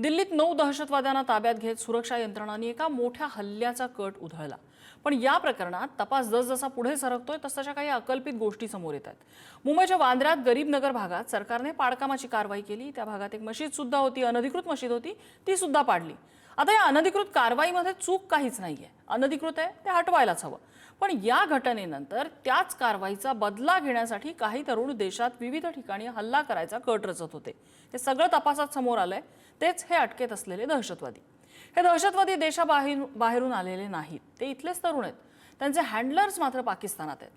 दिल्लीत 9 दहशतवाद्यांना ताब्यात घेत सुरक्षा यंत्रणांनी एका मोठ्या हल्ल्याचा कट उधळला। पण या प्रकरणात तपास जसजसा पुढे सरकतोय तसतशा काही अकल्पित गोष्टी समोर येतात। मुंबईच्या वांद्र्यात गरीब नगर भागात सरकारने पाडकामाची कारवाई केली। त्या भागात एक मशीद सुद्धा होती, अनधिकृत मशीद होती, ती सुद्धा पाडली। आता या अनधिकृत कारवाईमध्ये चूक काहीच नाहीये, अनधिकृत आहे ते हटवायलाच हवं। पण या घटनेनंतर त्याच कारवाईचा बदला घेण्यासाठी काही तरुण देशात विविध ठिकाणी हल्ला करायचा कट रचत होते। हे सगळं तपासात समोर आलंय। तेच हे अटकेत असलेले दहशतवादी। हे दहशतवादी देशाबाहेरून आलेले नाहीत, ते इथलेच तरुण आहेत। त्यांचे हँडलर्स मात्र पाकिस्तानात आहेत।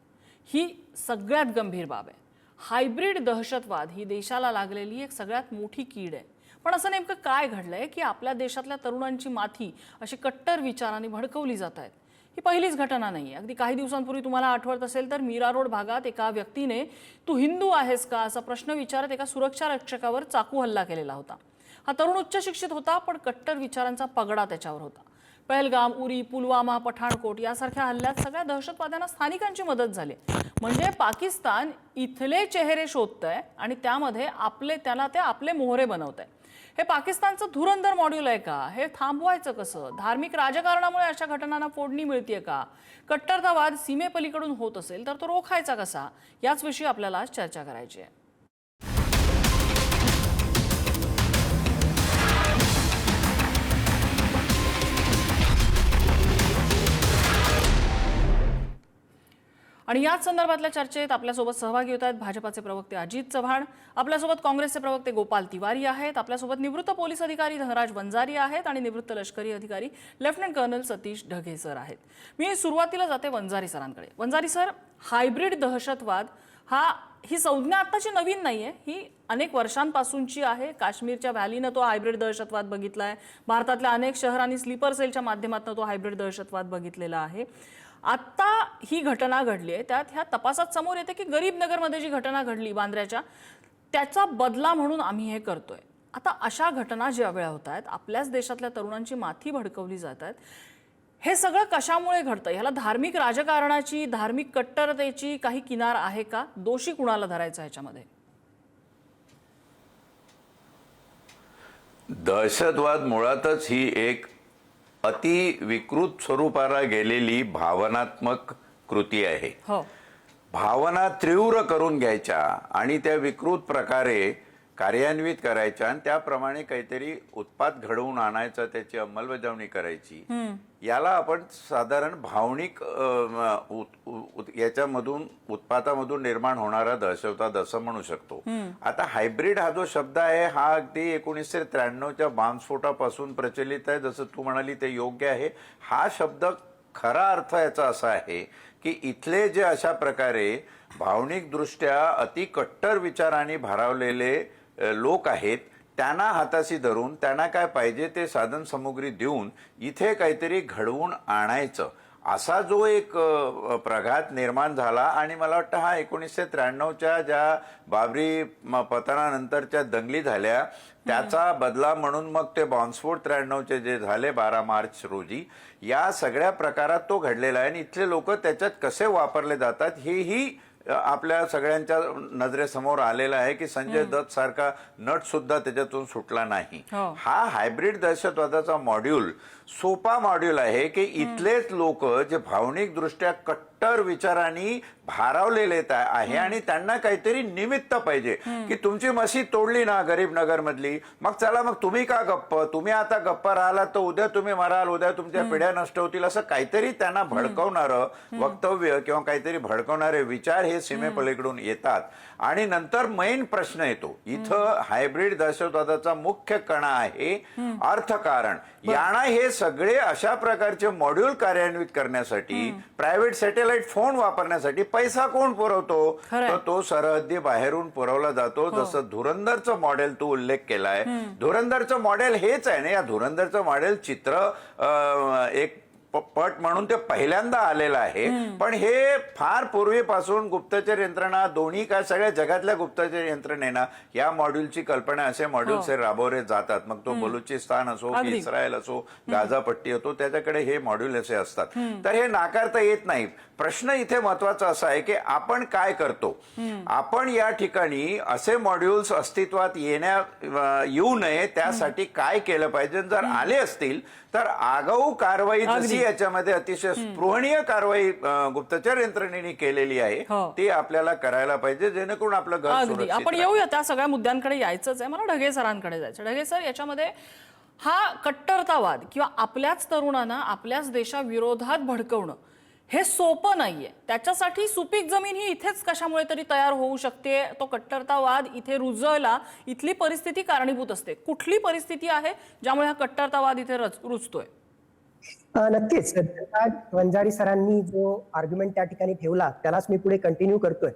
ही सगळ्यात गंभीर बाब आहे। हायब्रिड दहशतवाद ही देशाला लागलेली एक सगळ्यात मोठी कीड आहे। पण असं नेमकं काय घडलंय की आपल्या देशातल्या तरुणांची माथी अशी कट्टर विचारांनी भडकवली जात आहेत? ही पहिलीच घटना नाहीये। अगदी काही दिवसांपूर्वी तुम्हाला आठवत असेल तर मीरा रोड भागात एका व्यक्तीने तू हिंदू आहेस का असा प्रश्न विचारत एका सुरक्षा रक्षकावर चाकू हल्ला केलेला होता। हा तरुण उच्च शिक्षित होता, पण कट्टर विचारांचा पगडा त्याच्यावर होता। पहलगाम, उरी, पुलवामा, पठाणकोट यासारख्या हल्ल्यात सगळ्या दहशतवाद्यांना स्थानिकांची मदत झाली। म्हणजे पाकिस्तान इथले चेहरे शोधतंय आणि त्यामध्ये ते आपले मोहरे बनवतंय। हे पाकिस्तानचं धुरंधर मॉड्यूल आहे का? हे थांबवायचं कसं? धार्मिक राजकारणामुळे अशा घटनांना फोडणी मिळते का? कट्टरतावाद सीमेपलीकडून होत असेल तर तो रोखायचा कसा? याच विषयी आपल्याला आज चर्चा करायची आहे। आणि याच संदर्भातल्या चर्चेत आपल्यासोबत सहभागी होत आहेत भाजपाचे प्रवक्ते अजित चव्हाण, आपल्यासोबत काँग्रेसचे प्रवक्ते गोपाल तिवारी आहेत, आपल्यासोबत निवृत्त पोलीस अधिकारी धनराज वंजारी आहेत आणि निवृत्त लष्करी अधिकारी lieutenant colonel Satish Dhage sir आहेत। मी सुरुवातीला जाते वंजारी सरांकडे। वंजारी सर, हायब्रिड दहशतवाद ही संज्ञा आत्ताची नवीन नाहीये, ही अनेक वर्षांपासूनची आहे। काश्मीरच्या व्हॅलीनं तो हायब्रिड दहशतवाद बघितलाय, भारतातल्या अनेक शहरांनी स्लीपर सेलच्या माध्यमातून तो हायब्रिड दहशतवाद बघितलेला आहे। आता ही घटना घडली आहे, त्यात ह्या तपासात समोर येते की गरीब नगरमध्ये जी घटना घडली वांद्र्याच्या, त्याचा बदला म्हणून आम्ही हे करतोय। आता अशा घटना ज्या वेळा होत आहेत, आपल्याच देशातल्या तरुणांची माथी भडकवली जात आहेत, हे सगळं कशामुळे घडतं? ह्याला धार्मिक राजकारणाची, धार्मिक कट्टरतेची काही किनार आहे का? दोषी कुणाला धरायचा ह्याच्यामध्ये? दहशतवाद मुळातच ही एक अति विकृत स्वरूपाला गेलेली भावनात्मक कृती आहे। भावना तीव्र करून घ्यायच्या आणि त्या विकृत प्रकारे कार्यान्वित करायच्या आणि त्याप्रमाणे काहीतरी उत्पात घडवून आणायचा, त्याची अंमलबजावणी करायची। याला आपण साधारण भावनिक याच्यामधून उत्पातामधून निर्माण होणारा दहशतवाद असं म्हणू शकतो। आता हायब्रिड हा जो शब्द आहे हा अगदी 1993च्या बॉम्बस्फोटापासून प्रचलित आहे। जसं तू म्हणाली ते योग्य आहे। हा शब्द खरा अर्थ याचा असा आहे की इथले जे अशा प्रकारे भावनिक दृष्ट्या अति कट्टर विचारांनी भारावलेले लोक आहेत, त्यांना हाताशी धरून त्यांना काय पाहिजे ते साधन सामुग्री देऊन इथे काहीतरी घडवून आणायचं, असा जो एक प्रघात निर्माण झाला। आणि मला वाटतं हा 1993च्या ज्या बाबरी पतनानंतरच्या दंगली झाल्या त्याचा बदला म्हणून मग ते बॉम्बस्फोट 93चे जे झाले 12 मार्च रोजी, या सगळ्या प्रकारात तो घडलेला आहे। आणि इथले लोक त्याच्यात कसे वापरले जातात हेही आपल्या सगळ्यांच्या नजरेसमोर आलेला आहे की संजय दत्त सारखा नट सुद्धा त्याच्यातून सुटला नाही। हा हायब्रिड दहशतवादाचा मॉड्यूल सोपा मॉड्यूल आहे की इथलेच लोक जे भावनिक दृष्ट्या कट्टर विचारांनी भारावलेले आहे आणि त्यांना काहीतरी निमित्त पाहिजे की तुमची मशीद तोडली ना गरीब नगर मधली, मग चला मग तुम्ही का गप्प, तुम्ही आता गप्प राहिलात तर उद्या तुम्ही मराल, उद्या तुमच्या पिढ्या नष्ट होतील, असं काहीतरी त्यांना भडकवणारं वक्तव्य किंवा काहीतरी भडकवणारे विचार हे सीमेपलीकडून येतात। आणि नंतर मेन प्रश्न येतो, इथं हायब्रिड दहशतवादाचा मुख्य कणा आहे अर्थकारण। यांना हे सगळे अशा प्रकारचे मॉड्यूल कार्यान्वित करण्यासाठी, प्रायव्हेट सॅटेलाइट फोन वापरण्यासाठी पैसा कोण पुरवतो? तर तो सरहद्दी बाहेरून पुरवला जातो। जसं धुरंधरचं मॉडेल तू उल्लेख केलाय, धुरंधरचं मॉडेल हेच आहे ना। या धुरंधरचं मॉडेल चित्र एक पट म्हणून ते पहिल्यांदा आलेलं आहे. पण हे फार पूर्वीपासून गुप्तचर यंत्रणा दोन्ही काय सगळ्या जगातल्या गुप्तचर यंत्रणेना या मॉड्यूलची कल्पना असे मॉड्यूल्स राबवले जातात. मग तो बलुचिस्तान असो की इस्रायल असो गाझा पट्टी असो त्याच्याकडे हे मॉड्यूल असे असतात. तर हे नाकारता येत नाही. प्रश्न इथे महत्वाचा असा आहे की आपण काय करतो. आपण या ठिकाणी असे मॉड्यूल्स अस्तित्वात येऊ नये त्यासाठी काय केलं पाहिजे. जर आले असतील तर आगाऊ कारवाई जशी याच्यामध्ये अतिशय स्पृहणीय कारवाई गुप्तचर यंत्रणेने केलेली आहे ती आपल्याला करायला पाहिजे जेणेकरून आपलं घर सुरक्षित राहील. आपण येऊया त्या सगळ्या मुद्द्यांकडे यायचंच आहे. मला ढगे सरांकडे जायचं. ढगे सर, याच्यामध्ये हा कट्टरतावाद किंवा आपल्याच तरुणांना आपल्याच देशाविरोधात भडकवणं हे सोपं नाहीये. त्याच्यासाठी सुपीक जमीन ही इथेच कशामुळे तरी तयार होऊ शकते. तो कट्टरतावाद इथे रुजवायला इथली परिस्थिती कारणीभूत असते. कुठली परिस्थिती आहे ज्यामुळे हा कट्टरतावाद इथे रुजतोय? नक्कीच. वंजारी सरांनी जो आर्ग्युमेंट त्या ठिकाणी ठेवला त्यालाच मी पुढे कंटिन्यू करतोय.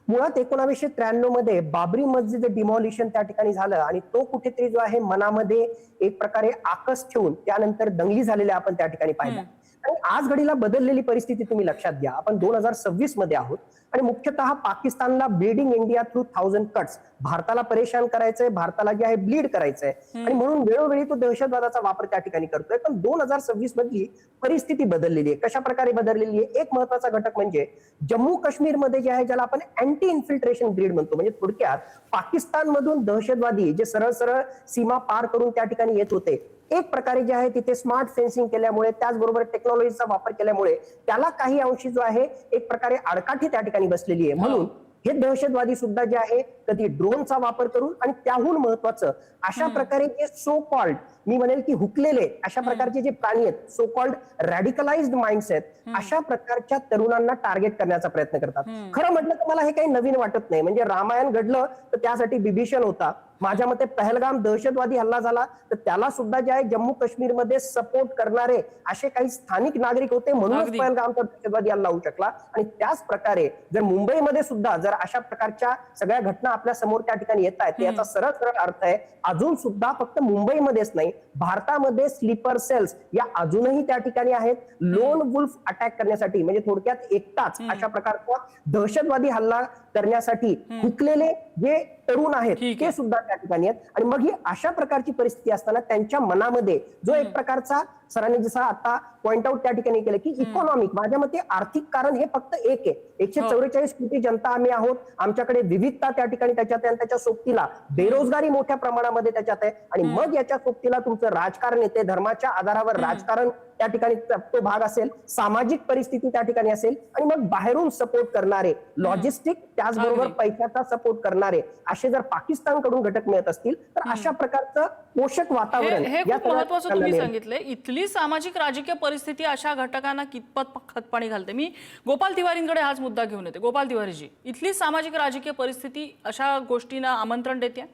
मुळात 1993 मध्ये बाबरी मस्जिद डिमॉलिशन त्या ठिकाणी झालं आणि तो कुठेतरी जो आहे मनामध्ये एक प्रकारे आकस ठेवून त्यानंतर दंगली झालेल्या आपण त्या ठिकाणी पाहिल्या. आणि आज घडीला बदललेली परिस्थिती तुम्ही लक्षात घ्या. आपण 2026 मध्ये आहोत आणि मुख्यतः पाकिस्तानला ब्लीडिंग इंडिया थ्रू 1000 कट्स भारताला परेशान करायचंय, भारताला जे आहे ब्लीड करायचंय आणि म्हणून वेळोवेळी तो दहशतवादाचा वापर त्या ठिकाणी करतोय. पण 2026 मधली परिस्थिती बदललेली आहे. कशा प्रकारे बदललेली आहे? एक महत्वाचा घटक म्हणजे जम्मू काश्मीरमध्ये जे आहे ज्याला आपण अँटी इन्फिल्ट्रेशन ग्रीड म्हणतो, म्हणजे थोडक्यात पाकिस्तानमधून दहशतवादी जे सरळ सरळ सीमा पार करून त्या ठिकाणी येत होते, एक प्रकारे जे आहे तिथे स्मार्ट फेन्सिंग केल्यामुळे त्याचबरोबर टेक्नॉलॉजीचा वापर केल्यामुळे त्याला काही अंशी जो आहे एक प्रकारे आडकाठी त्या ठिकाणी बसलेली आहे. म्हणून हे दहशतवादी सुद्धा जे आहे कधी ड्रोनचा वापर करून आणि त्याहून महत्वाचं अशा प्रकारे जे सो कॉल्ड मी म्हणेल की हुकलेले अशा प्रकारचे जे प्राणी आहेत, सो कॉल्ड रॅडिकलाइज्ड माइंड्स आहेत, अशा प्रकारच्या तरुणांना टार्गेट करण्याचा प्रयत्न करतात. खरं म्हटलं तर मला हे काही नवीन वाटत नाही. म्हणजे रामायण घडलं तर त्यासाठी बिभीषण होता. माझ्या मते पहलगाम दहशतवादी हल्ला झाला तर त्याला सुद्धा जे आहे जम्मू काश्मीरमध्ये सपोर्ट करणारे असे काही स्थानिक नागरिक होते, म्हणूनच पहलगामचा दहशतवादी हल्ला होऊ शकला. आणि त्याच प्रकारे जर मुंबईमध्ये सुद्धा जर अशा प्रकारच्या सगळ्या घटना आपल्या समोर त्या ठिकाणी येत आहेत, याचा सरळ सरळ अर्थ आहे अजून सुद्धा फक्त मुंबईमध्येच नाही, भारतामध्ये स्लीपर सेल्स या अजूनही त्या ठिकाणी आहेत. लोन वुल्फ अटॅक करण्यासाठी म्हणजे थोडक्यात एकटाच अशा प्रकारचा दहशतवादी हल्ला करण्यासाठी हुकलेले जे तरुण आहेत ते सुद्धा त्या ठिकाणी आहेत. आणि मग ही अशा प्रकारची परिस्थिती असताना त्यांच्या मनामध्ये जो एक प्रकारचा सरांनी जसा आता पॉइंट आउट त्या ठिकाणी केलं की इकॉनॉमिक, माझ्या मते आर्थिक कारण हे फक्त एक आहे. 144 कोटी जनता आम्ही आहोत, आमच्याकडे विविधता त्या ठिकाणी त्याच्यात आहे, त्याच्या सोबतीला बेरोजगारी मोठ्या प्रमाणामध्ये त्याच्यात आहे. आणि मग याच्या सोबतीला तुमचं राजकारण येते, धर्माच्या आधारावर राजकारण त्या ठिकाणी तो भाग असेल, सामाजिक परिस्थिती त्या ठिकाणी असेल आणि मग बाहेरून सपोर्ट करणारे लॉजिस्टिक त्याचबरोबर पैशाचा सपोर्ट करणारे असे जर पाकिस्तानकडून घटक मिळत असतील तर अशा प्रकारचं पोषक वातावरण हे खूप महत्वाचं तुम्ही सांगितलंय. इथली सामाजिक राजकीय परिस्थिती अशा घटकांना कितपत खतपाणी घालते. मी गोपाल तिवारींकडे हाच मुद्दा घेऊन येते. गोपाल तिवारीजी, इथली सामाजिक राजकीय परिस्थिती अशा गोष्टींना आमंत्रण देते?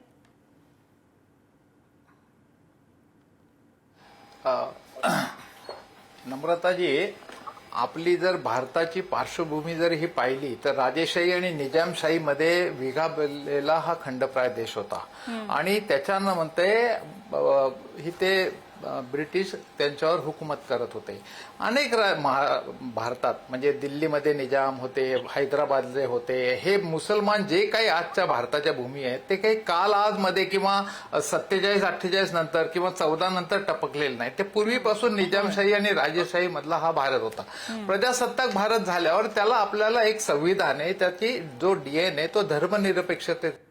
नम्रताजी, आपली जर भारताची पार्श्वभूमी जर ही पाहिली तर राजेशाही आणि निजामशाही मध्ये विभागलेला हा खंडप्राय देश होता. आणि त्याच्यानं म्हणते ते ब्रिटिश त्यांच्यावर हुकूमत करत होते. अनेक भारतात म्हणजे दिल्लीमध्ये निजाम होते, हैदराबादचे होते. हे मुसलमान जे काही आजच्या भारताच्या भूमी आहेत ते काही काल आज मध्ये किंवा 47-48 नंतर किंवा 14 नंतर टपकलेले नाही. ते पूर्वीपासून निजामशाही आणि राजेशाही मधला हा भारत होता. प्रजासत्ताक भारत झाल्यावर त्याला आपल्याला एक संविधान आहे, त्याची जो डीएनए तो धर्मनिरपेक्षते.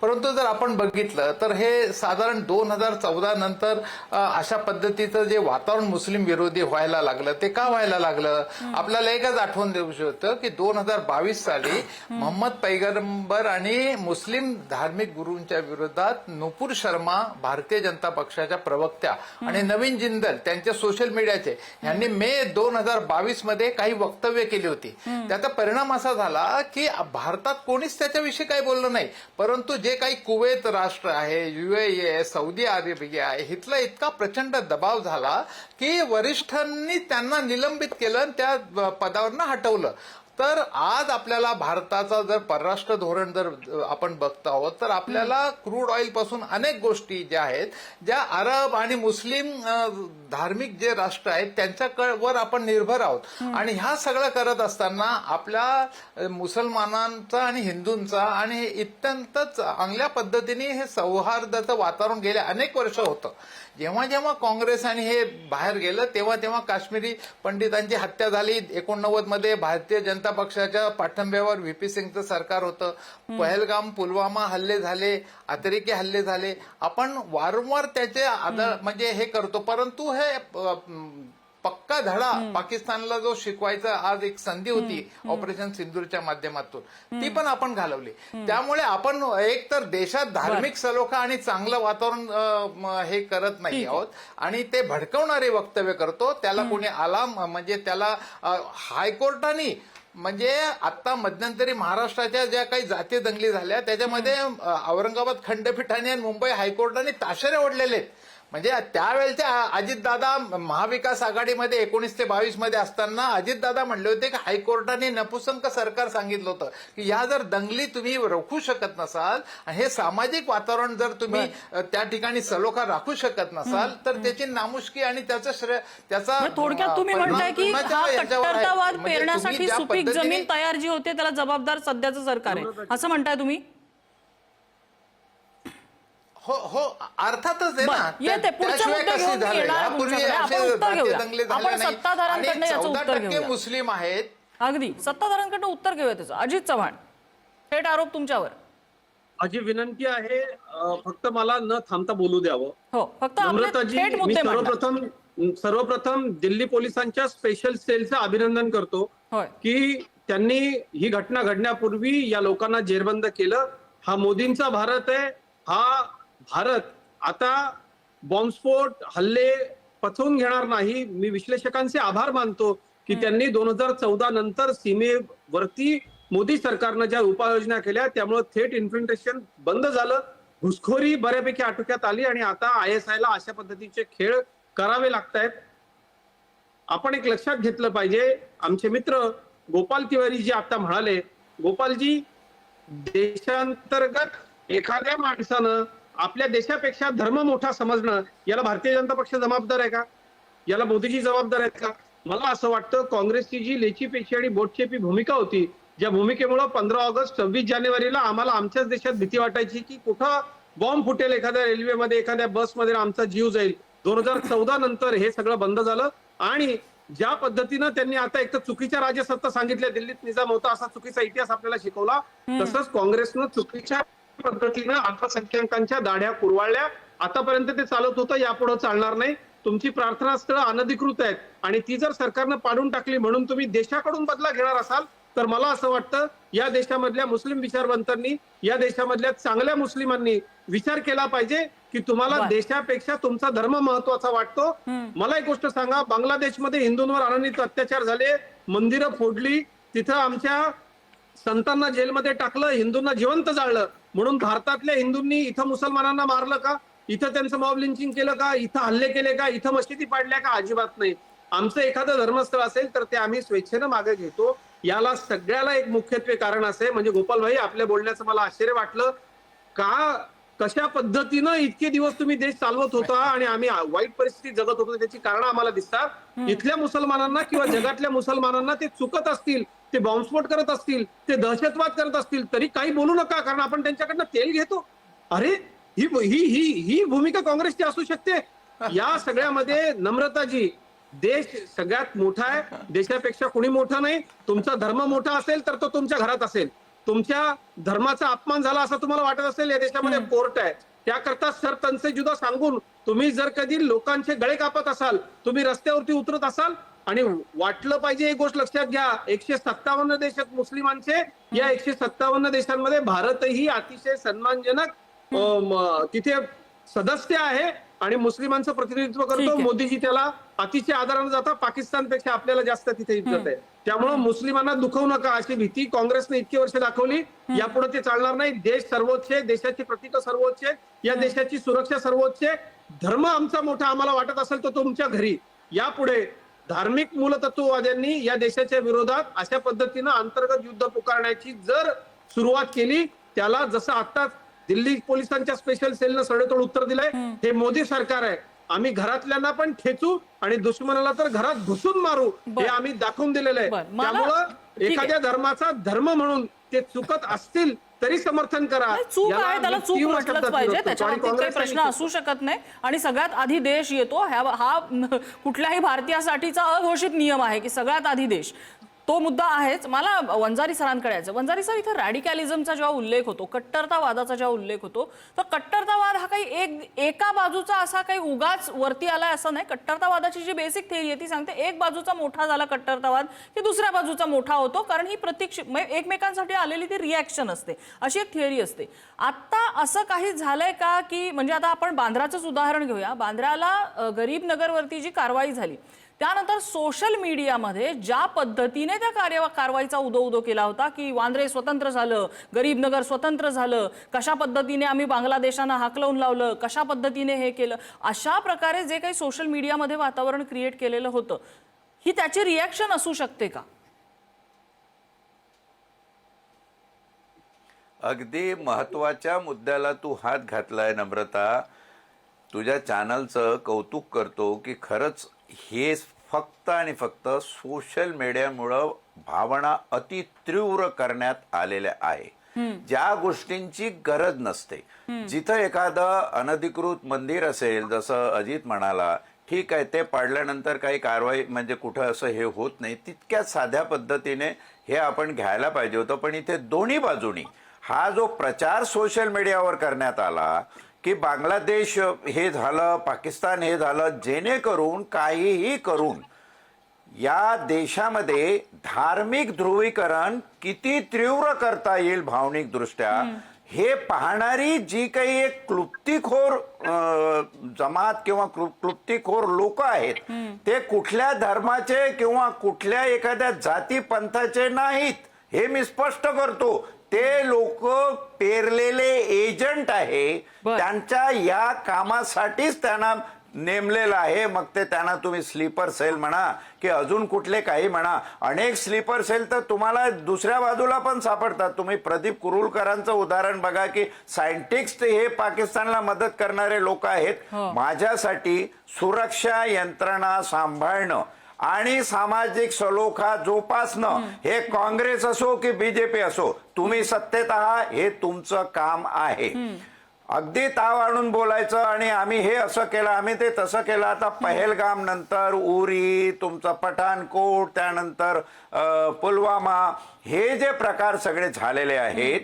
परंतु जर आपण बघितलं तर हे साधारण 2014 नंतर अशा पद्धतीचं जे वातावरण मुस्लिम विरोधी व्हायला लागलं ते का व्हायला लागलं? आपल्याला एकच आठवण देऊ शकतं की 2022 साली मोहम्मद पैगंबर आणि मुस्लिम धार्मिक गुरूंच्या विरोधात नुपूर शर्मा भारतीय जनता पक्षाच्या प्रवक्त्या आणि नवीन जिंदल त्यांचे सोशल मीडियाचे यांनी मे 2022 मध्ये काही वक्तव्य केली होती. त्याचा परिणाम असा झाला की भारतात कोणीच त्याच्याविषयी काही बोललं नाही. परंतु जे काही कुवेत राष्ट्र आहे, UAE आहे, सौदी अरेबिया आहे, इथला इतका प्रचंड दबाव झाला की वरिष्ठांनी त्यांना निलंबित केलं, त्या पदावरनं हटवलं. तर आज आपल्याला भारताचा जर परराष्ट्र धोरण जर आपण बघतो आहोत तर आपल्याला क्रूड ऑइल पासून अनेक गोष्टी ज्या आहेत, ज्या अरब आणि मुस्लिम धार्मिक जे राष्ट्र आहेत त्यांच्यावर आपण निर्भर आहोत. आणि ह्या सगळं करत असताना आपल्या मुसलमानांचा आणि हिंदूंचा आणि अत्यंत चांगल्या पद्धतीने हे सौहार्दाचं वातावरण गेले अनेक वर्ष होतं. जेव्हा जेव्हा काँग्रेस आणि हे बाहेर गेलं तेव्हा तेव्हा काश्मीरी पंडितांची हत्या झाली. 89 मध्ये भारतीय जनता पक्षाच्या पाठिंब्यावर व्हीपी सिंगचं सरकार होतं. पहलगाम पुलवामा हल्ले झाले, अतिरेकी हल्ले झाले. आपण वारंवार त्याचे म्हणजे हे करतो, परंतु हे पक्का धडा पाकिस्तानला जो शिकवायचा आज एक संधी होती ऑपरेशन सिंदूरच्या माध्यमातून ती पण आपण घालवली. त्यामुळे आपण एक तर देशात धार्मिक सलोखा आणि चांगलं वातावरण हे करत नाही आहोत आणि ते भडकवणारे वक्तव्य करतो. त्याला कोणी आला म्हणजे त्याला हायकोर्टाने म्हणजे आता मध्यंतरी महाराष्ट्राच्या ज्या काही जातीय दंगली झाल्या त्याच्यामध्ये औरंगाबाद खंडपीठाने आणि मुंबई हायकोर्टाने ताशेरे ओढलेले आहेत. म्हणजे त्यावेळेच्या अजितदादा महाविकास आघाडीमध्ये 19 ते 22 मध्ये असताना अजितदादा म्हणले होते की हायकोर्टाने नपुसंक सरकार सांगितलं होतं की या जर दंगली तुम्ही रोखू शकत नसाल आणि हे सामाजिक वातावरण जर तुम्ही त्या ठिकाणी सलोखा राखू शकत नसाल तर त्याची नामुष्की आणि त्याचा थोडक्यात तुम्ही म्हणताय की हा कट्टरतावाद पेरण्यासाठी सुपीक जमीन तयार जी होते त्याला जबाबदार सध्याचं सरकार आहे असं म्हणताय तुम्ही? हो हो अर्थातच आहे ना. येते पुढचा मुद्दा घेऊन येणार तुमच्याकडे. आपण उत्तर घेऊया. आपण सत्ताधाऱ्यांकडनं याचं उत्तर घेऊया. मुस्लिम आहेत. अगदी सत्ताधाऱ्यांकडनं उत्तर घेऊया त्याचं. अजित चव्हाण, थेट आरोप तुमच्यावर. माझी विनंती आहे फक्त मला न थांबता बोलू द्यावं. हो, फक्त थेट मी मुद्दे मांडा. सर्वप्रथम दिल्ली पोलिसांच्या स्पेशल सेलचं अभिनंदन करतो की त्यांनी ही घटना घडण्यापूर्वी या लोकांना जेरबंद केलं. हा मोदींचा भारत आहे. हा भारत आता बॉम्बस्फोट हल्ले पचवून घेणार नाही. मी विश्लेषकांचे आभार मानतो की त्यांनी 2014 नंतर सीमेवरती मोदी सरकारनं ज्या उपाययोजना केल्या त्यामुळे थेट इन्फिल्ट्रेशन बंद झालं, घुसखोरी बऱ्यापैकी आटोक्यात आली आणि आता ISI ला अशा पद्धतीचे खेळ करावे लागतायत. आपण एक लक्षात घेतलं पाहिजे, आमचे मित्र गोपाल तिवारी जी आता म्हणाले, गोपालजी देशांतर्गत एखाद्या माणसानं आपल्या देशापेक्षा धर्म मोठा समजणं याला भारतीय जनता पक्ष जबाबदार आहे का? याला मोदीजी जबाबदार आहेत का? मला असं वाटतं काँग्रेसची जी लेचीपेची आणि बोटचेपी भूमिका होती, ज्या भूमिकेमुळे 15 ऑगस्ट 26 जानेवारीला आम्हाला आमच्याच देशात भीती वाटायची की कुठं बॉम्ब फुटेल एखाद्या रेल्वेमध्ये एखाद्या बसमध्ये आमचा जीव जाईल. 2014 नंतर हे सगळं बंद झालं आणि ज्या पद्धतीनं त्यांनी आता एक तर चुकीच्या राजसत्ता सांगितल्या, दिल्लीत निजाम होता असा चुकीचा इतिहास आपल्याला शिकवला, तसंच काँग्रेसनं चुकीच्या पद्धतीनं अल्पसंख्याकांच्या दाढ्या कुरवाळल्या. आतापर्यंत ते चालत होतं, यापुढे चालणार नाही. तुमची प्रार्थनास्थळं अनधिकृत आहेत आणि ती जर सरकारनं पाडून टाकली म्हणून तुम्ही देशाकडून बदला घेणार असाल तर मला असं वाटतं या देशामधल्या मुस्लिम विचारवंतांनी, या देशामधल्या चांगल्या मुस्लिमांनी विचार केला पाहिजे की तुम्हाला देशापेक्षा तुमचा धर्म महत्वाचा वाटतो. मला एक गोष्ट सांगा, बांगलादेशमध्ये हिंदूंवर अनन्वित अत्याचार झाले, मंदिरं फोडली, तिथं आमच्या संतांना जेलमध्ये टाकलं, हिंदूंना जिवंत जाळलं. म्हणून भारतातल्या हिंदूंनी इथं मुसलमानांना मारलं का? इथं त्यांचं मॉब लिंचिंग केलं का? इथं हल्ले केले का? इथं मशिदी पाडल्या का? अजिबात नाही. आमचं एखादं धर्मस्थळ असेल तर ते आम्ही स्वेच्छेनं मागे घेतो. याला सगळ्याला एक मुख्यत्वे कारण असे म्हणजे गोपालभाई आपल्या बोलण्याचं मला आश्चर्य वाटलं का, कशा पद्धतीनं इतके दिवस तुम्ही देश चालवत होता आणि आम्ही वाईट परिस्थिती जगत होतो त्याची कारण आम्हाला दिसतात. इथल्या मुसलमानांना किंवा जगातल्या मुसलमानांना ते चुकत असतील, ते बॉम्बस्फोट करत असतील, ते दहशतवाद करत असतील तरी काही बोलू नका, कारण आपण त्यांच्याकडनं तेल घेतो. अरे ही ही ही ही भूमिका काँग्रेसची असू शकते. या सगळ्यामध्ये नम्रताजी, देश सगळ्यात मोठा आहे, देशापेक्षा कोणी मोठा नाही. तुमचा धर्म मोठा असेल तर तो तुमच्या घरात असेल. तुमच्या धर्माचा अपमान झाला असं तुम्हाला वाटत असेल, या देशामध्ये कोर्ट आहे. त्याकरता सर तनसे जुदा सांगून तुम्ही जर कधी लोकांचे गळे कापत असाल, तुम्ही रस्त्यावरती उतरत असाल आणि वाटलं पाहिजे एक गोष्ट लक्षात घ्या, 157 देशात मुस्लिमांचे, या 157 देशांमध्ये भारतही अतिशय सन्मानजनक तिथे सदस्य आहे आणि मुस्लिमांचं प्रतिनिधित्व करतो. मोदीजी त्याला अतिशय आदरानं जातात. पाकिस्तानपेक्षा आपल्याला जास्त तिथे इज्जत आहे. त्यामुळे मुस्लिमांना दुखवू नका अशी भीती काँग्रेसने इतकी वर्ष दाखवली. यापुढे ते चालणार नाही. देश सर्वोच्च आहे, देशाची प्रतीक सर्वोच्च आहे, या देशाची सुरक्षा सर्वोच्च आहे. धर्म आमचा मोठा आम्हाला वाटत असेल तर तुमच्या घरी यापुढे धार्मिक मूलतत्ववाद्यांनी या देशाच्या विरोधात अशा पद्धतीनं अंतर्गत युद्ध पुकारण्याची जर सुरुवात केली, त्याला जसं आता दिल्ली पोलिसांच्या स्पेशल सेलनं सडेतोड उत्तर दिलंय, हे मोदी सरकार आहे. आम्ही घरातल्यांना पण ठेचू आणि दुश्मनाला तर घरात घुसून मारू, हे आम्ही दाखवून दिलेलं आहे. त्यामुळं एखाद्या धर्माचा धर्म म्हणून ते चुकत असतील तरी समर्थन करा. चूक आहे त्याला चूक म्हटलंच पाहिजे, त्याच्यावर काही प्रश्न असू शकत नाही. आणि सगळ्यात आधी देश येतो, हा कुठल्याही भारतीयासाठीचा अघोषित नियम आहे की सगळ्यात आधी देश, तो मुद्दा आहेच. मला वंजारी सरांकडे यायचं. वंजारी सर, इथं रॅडिकॅलिझमचा जेव्हा उल्लेख होतो, कट्टरतावादाचा जेव्हा उल्लेख होतो, तर कट्टरतावाद हा काही एका बाजूचा असा काही उगाच वरती आलाय असं नाही. कट्टरतावादाची जी बेसिक थेअरी आहे ती सांगते एक बाजूचा मोठा झाला कट्टरतावाद की दुसऱ्या बाजूचा मोठा होतो, कारण ही एकमेकांसाठी आलेली ती रिॲक्शन असते, अशी एक थिअरी असते. आता असं काही झालंय का की, म्हणजे आता आपण बांद्राचंच उदाहरण घेऊया. बांद्र्याला गरीब नगरवरती जी कारवाई झाली, त्यानंतर सोशल मीडियामध्ये ज्या पद्धतीने त्या कारवाईचा उदो केला होता की वांद्रे स्वतंत्र झालं, गरीब नगर स्वतंत्र झालं, कशा पद्धतीने आम्ही बांगलादेशानं हाकलवून लावलं, कशा पद्धतीने हे केलं, अशा प्रकारे जे काही सोशल मीडियामध्ये वातावरण क्रिएट केलेलं होतं, ही त्याची रिॲक्शन असू शकते का? अगदी महत्वाच्या मुद्द्याला तू हात घातलाय नम्रता. तुझ्या चॅनलचं कौतुक करतो की खरंच हे फक्त आणि फक्त सोशल मीडियामुळं भावना अति तीव्र करण्यात आलेल्या आहे, ज्या गोष्टींची गरज नसते. जिथं एखादं अनधिकृत मंदिर असेल, जसं अजित म्हणाला, ठीक आहे, ते पाडल्यानंतर काही कारवाई म्हणजे कुठं असं हे होत नाही, तितक्याच साध्या पद्धतीने हे आपण घ्यायला पाहिजे होतं. पण इथे दोन्ही बाजूनी हा जो प्रचार सोशल मीडियावर करण्यात आला की बांगलादेश हे झालं, पाकिस्तान हे झालं, जेणेकरून काहीही करून या देशामध्ये धार्मिक ध्रुवीकरण किती तीव्र करता येईल भावनिक दृष्ट्या, हे पाहणारी जी काही एक क्लुप्तीखोर जमात किंवा क्लुप्तीखोर लोक आहेत, ते कुठल्या धर्माचे किंवा कुठल्या एखाद्या जाती पंथाचे नाहीत, हे मी स्पष्ट करतो. ते लोक पेरलेले एजंट आहे, त्यांच्या या कामासाठीच त्यांना नेमलेलं आहे. मग ते त्यांना तुम्ही स्लीपर सेल म्हणा की अजून कुठले काही म्हणा, अनेक स्लीपर सेल तर तुम्हाला दुसऱ्या बाजूला पण सापडतात. तुम्ही प्रदीप कुरुलकरांचं उदाहरण बघा की सायंटिस्ट हे पाकिस्तानला मदत करणारे लोक आहेत. माझ्यासाठी सुरक्षा यंत्रणा सांभाळणं आणि सामाजिक सलोखा जोपासणं, हे काँग्रेस असो की बीजेपी असो, तुम्ही सत्तेत आहात, हे तुमचं काम आहे. अगदी ताव आणून बोलायचं आणि आम्ही हे असं केलं, आम्ही ते तसं केलं. आता पहलगाम नंतर उरी, तुमचं पठाणकोट, त्यानंतर पुलवामा, हे जे प्रकार सगळे झालेले आहेत,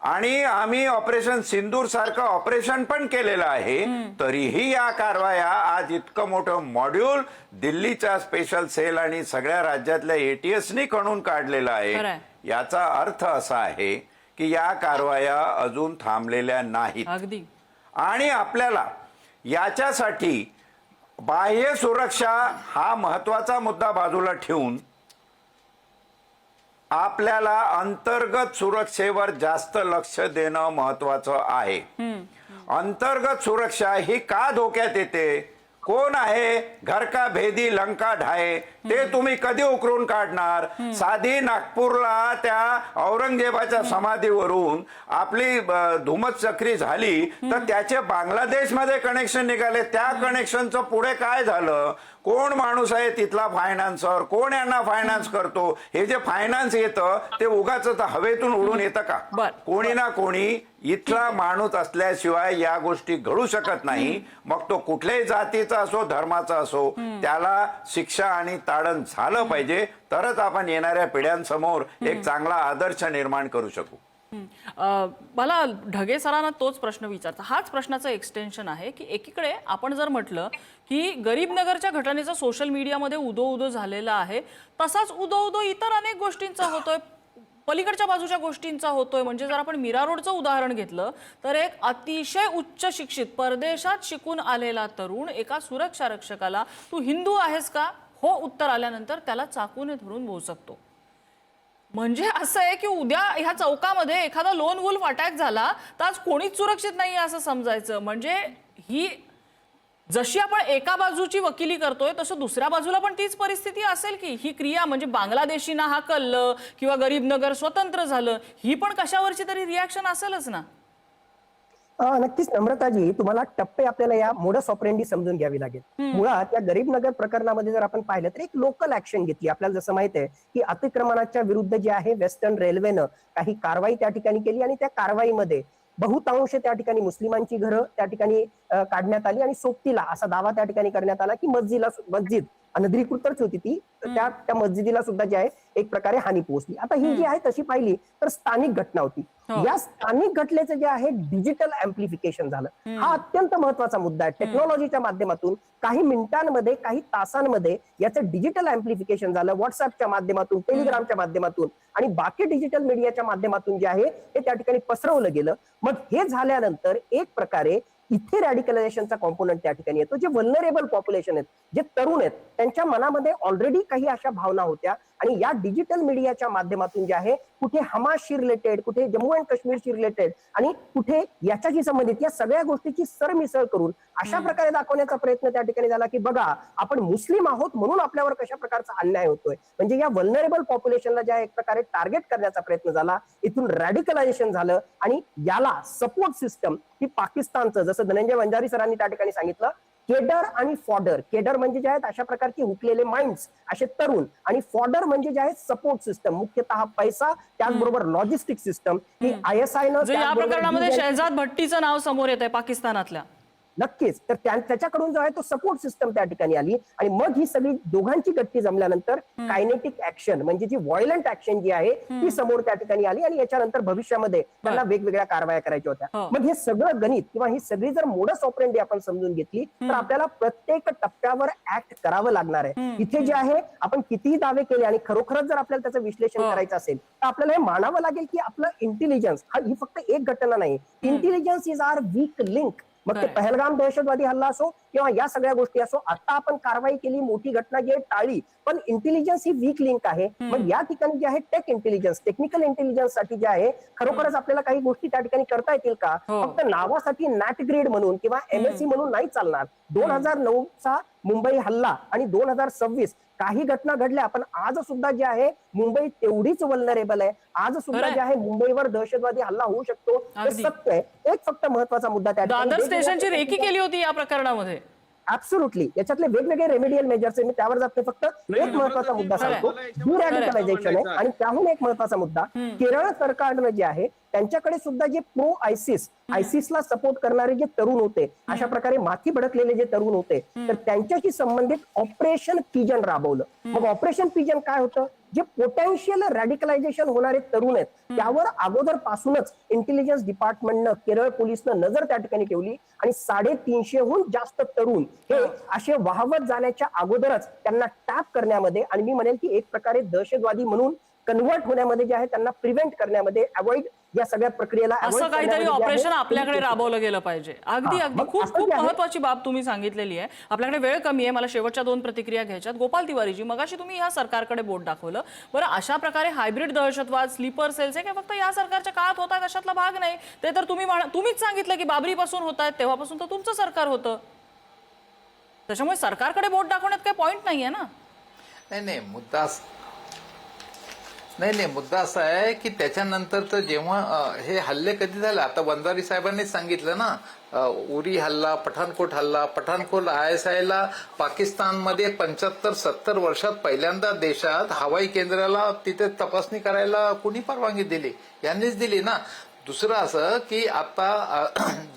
आणि आम्ही ऑपरेशन सिंदूर सारखं ऑपरेशन पण केलेलं आहे, तरीही या कारवाया, आज इतकं मोठं मॉड्यूल दिल्लीच्या स्पेशल सेल आणि सगळ्या राज्यातल्या एटीएसनी खणून काढलेलं आहे. याचा अर्थ असा आहे की या कारवाया अजून थांबलेल्या नाहीत. अगदी. आणि आपल्याला याच्यासाठी बाह्य सुरक्षा हा महत्वाचा मुद्दा बाजूला ठेवून आपल्याला अंतर्गत सुरक्षेवर जास्त लक्ष देणं महत्वाचं आहे. अंतर्गत सुरक्षा ही का धोक्यात येते? कोण आहे घर का भेदी लंका ढाये, ते तुम्ही कधी उकरून काढणार? साधी नागपूरला त्या औरंगजेबाच्या समाधीवरून आपली धुमचक्री झाली, तर त्याचे बांगलादेशमध्ये कनेक्शन निघाले. त्या कनेक्शनचं पुढे काय झालं? कोण माणूस आहे तिथला फायनान्सर, कोण यांना फायनान्स करतो? हे जे फायनान्स येतं ते उगाच हवेतून उडून येतं का? कोणी ना कोणी इथला माणूस असल्याशिवाय या गोष्टी घडू शकत नाही. मग तो कुठल्याही जातीचा असो, धर्माचा असो, त्याला शिक्षा आणि ताडण झालं पाहिजे, तरच आपण येणाऱ्या पिढ्यांसमोर एक चांगला आदर्श निर्माण करू शकू. मला ढगे सरांना तोच प्रश्न विचारता. हाच प्रश्नाचं एक्सटेन्शन आहे की एकीकडे आपण जर म्हटलं की गरीब नगरच्या घटनेचा सोशल मीडियामध्ये उदो झालेला आहे, तसाच उदो इतर अनेक गोष्टींचा होतोय, पलीकडच्या बाजूच्या गोष्टींचा होतोय. म्हणजे जर आपण मीरा रोडचं उदाहरण घेतलं तर एक अतिशय उच्च शिक्षित परदेशात शिकून आलेला तरुण एका सुरक्षा रक्षकाला तू हिंदू आहेस का हो उत्तर आल्यानंतर त्याला चाकूने धरून भोसकतो. म्हणजे असं आहे की उद्या ह्या चौकामध्ये एखादा लोन वुल्फ अटॅक झाला तर आज कोणीच सुरक्षित नाही असं समजायचं. म्हणजे ही जशी आपण एका बाजूची वकिली करतोय तसं दुसऱ्या बाजूला पण तीच परिस्थिती असेल की ही क्रिया म्हणजे बांगलादेशींना हाकललं किंवा गरीबनगर स्वतंत्र झालं, ही पण कशावरची तरी रिॲक्शन असेलच ना. नक्कीच नम्रताजी, तुम्हाला टप्पे आपल्याला या मोडस ऑपरेंडी समजून घ्यावी लागेल. मुळात या गरीबनगर प्रकरणामध्ये जर आपण पाहिलं तर एक लोकल ऍक्शन घेतली. आपल्याला जसं माहिती आहे की अतिक्रमणाच्या विरुद्ध जे आहे वेस्टर्न रेल्वेनं काही कारवाई त्या ठिकाणी केली आणि त्या कारवाईमध्ये बहुतांश त्या ठिकाणी मुस्लिमांची घरं त्या ठिकाणी काढण्यात आली आणि सोबतीला असा दावा त्या ठिकाणी करण्यात आला की मस्जिद अनधिकृतच होती ती, त्या मस्जिदीला सुद्धा जे आहे एक प्रकारे हानी पोहोचली. आता ही जी आहे तशी पाहिली तर स्थानिक घटना होती. या स्थानिक घटनेचं जे आहे डिजिटल अँप्लिफिकेशन झालं. हा अत्यंत महत्वाचा मुद्दा आहे. टेक्नॉलॉजीच्या माध्यमातून काही मिनिटांमध्ये काही तासांमध्ये याचं डिजिटल अँप्लिफिकेशन झालं. व्हॉट्सअपच्या माध्यमातून, टेलिग्रामच्या माध्यमातून आणि बाकी डिजिटल मीडियाच्या माध्यमातून जे आहे हे त्या ठिकाणी पसरवलं गेलं. मग हे झाल्यानंतर एक प्रकारे इथे रॅडिकलायझेशनचा कॉम्पोनंट त्या ठिकाणी येतो. जे व्हल्नरेबल पॉप्युलेशन आहेत, जे तरुण आहेत, त्यांच्या मनामध्ये ऑलरेडी काही अशा भावना होत्या आणि या डिजिटल मीडियाच्या माध्यमातून जे आहे कुठे हमासशी रिलेटेड, कुठे जम्मू अँड काश्मीरशी रिलेटेड आणि कुठे याच्याशी संबंधित या सगळ्या गोष्टीची सरमिसळ करून अशा प्रकारे दाखवण्याचा प्रयत्न त्या ठिकाणी झाला की बघा आपण मुस्लिम आहोत म्हणून आपल्यावर कशा प्रकारचा अन्याय होतोय. म्हणजे या व्हल्नरेबल पॉप्युलेशनला ज्या एक प्रकारे टार्गेट करण्याचा प्रयत्न झाला. इथून रॅडिकलायझेशन झालं आणि याला सपोर्ट सिस्टम ही पाकिस्तानचं, जसं धनंजय वंजारी सरांनी त्या ठिकाणी सांगितलं, केडर आणि फॉडर. केडर म्हणजे जे आहेत अशा प्रकारचे हुकलेले माइंड्स, असे तरुण, आणि फॉडर म्हणजे जे आहेत सपोर्ट सिस्टम, मुख्यतः पैसा, त्याचबरोबर लॉजिस्टिक सिस्टम. ही ISI न या प्रकरणामध्ये शहजाद भट्टीचं नाव समोर येत आहे पाकिस्तानातल्या. नक्कीच. तर त्याच्याकडून जो आहे तो सपोर्ट सिस्टम त्या ठिकाणी आली आणि मग ही सगळी दोघांची गट्टी जमल्यानंतर कायनेटिक ऍक्शन म्हणजे जी व्हायलंट ऍक्शन जी आहे ती समोर त्या ठिकाणी आली आणि याच्यानंतर भविष्यामध्ये त्यांना वेगवेगळ्या कारवाया करायच्या होत्या. मग हे सगळं गणित किंवा ही सगळी जर मोडस ऑपरेंडी आपण समजून घेतली तर आपल्याला प्रत्येक टप्प्यावर ऍक्ट करावं लागणार आहे. इथे जे आहे आपण कितीही दावे केले आणि खरोखरच जर आपल्याला त्याचं विश्लेषण करायचं असेल तर आपल्याला हे मानावं लागेल की आपलं इंटेलिजन्स ही फक्त एक घटना नाही. Intelligence is our weak link. मग ते पहलगाम दहशतवादी हल्ला असो किंवा या सगळ्या गोष्टी असो, आता आपण कारवाई केली, मोठी घटना जी आहे टाळली, पण इंटेलिजन्स ही वीक लिंक आहे. मग या ठिकाणी जे आहे टेक इंटेलिजन्स, टेक्निकल इंटेलिजन्स साठी जे आहे खरोखरच आपल्याला काही गोष्टी त्या ठिकाणी करता येतील का? फक्त नावासाठी नॅट ग्रेड म्हणून किंवा MSc म्हणून नाही चालणार. 2009चा मुंबई हल्ला आणि 2026 काही घटना घडल्या, पण आज सुद्धा जे आहे मुंबई तेवढीच वल्नरेबल आहे. आज सुद्धा जे आहे मुंबईवर दहशतवादी हल्ला होऊ शकतो, हे सत्य आहे. एक फक्त महत्वाचा मुद्दा त्या दादर स्टेशनची रेकी केली होती या प्रकरणामध्ये. ऍब्सोल्युटली. याच्यातले वेगवेगळे रेमेडियल मेजर्स मी त्यावर जात नाही. फक्त एक महत्वाचा मुद्दा सांगतो, डिरॅडिकलायझेशन आहे. आणि त्याहून एक महत्वाचा मुद्दा, केरळ सरकारनं जे आहे त्यांच्याकडे सुद्धा जे प्रो आयसिसला सपोर्ट करणारे जे तरुण होते, अशा प्रकारे माथी भडकलेले जे तरुण होते, तर त्यांच्याशी संबंधित ऑपरेशन पिजन राबवलं. मग ऑपरेशन पिजन काय होतं? जे पोटेन्शियल रॅडिकलायझेशन होणारे तरुण आहेत त्यावर अगोदर पासूनच इंटेलिजन्स डिपार्टमेंटनं, केरळ पोलिसनं नजर त्या ठिकाणी ठेवली आणि 350हून जास्त तरुण हे असे वाहवत जाण्याच्या अगोदरच त्यांना टॅप करण्यामध्ये आणि मी म्हणेल की एक प्रकारे दहशतवादी म्हणून कन्वर्ट होण्यामध्ये जे आहे त्यांना प्रिव्हेंट करण्यामध्ये, अवॉइड या सगळ्या प्रक्रियेला असं काहीतरी ऑपरेशन आपल्याकडे राबवलं गेलं पाहिजे. अगदी खूप महत्वाची बाब तुम्ही सांगितलेली आहे. आपल्याकडे वेळ कमी आहे, मला शेवटच्या 2 प्रतिक्रिया घ्यायच्यात. गोपाल तिवारीजी, मगाशी तुम्ही या सरकारकडे बोट दाखवलं. बरं, अशा प्रकारे हायब्रिड दहशतवाद, स्लीपर सेल्स आहे फक्त या सरकारच्या काळात होत आहेत अशातला भाग नाही. ते तर तुम्हीच सांगितलं की बाबरीपासून होत आहेत, तेव्हापासून तर तुमचं सरकार होतं. त्याच्यामुळे सरकारकडे बोट दाखवण्यात काही पॉइंट नाहीये ना. नाही, मुद्दा असा आहे की त्याच्यानंतर तर जेव्हा हे हल्ले कधी झाले, आता वंजारी साहेबांनीच सांगितलं ना, उरी हल्ला, पठाणकोट हल्ला. पठाणकोट ISIला पाकिस्तानमध्ये 75-70 वर्षात पहिल्यांदा देशात हवाई केंद्राला तिथे तपासणी करायला कोणी परवानगी दिली? यांनीच दिली ना. दुसरं असं की आता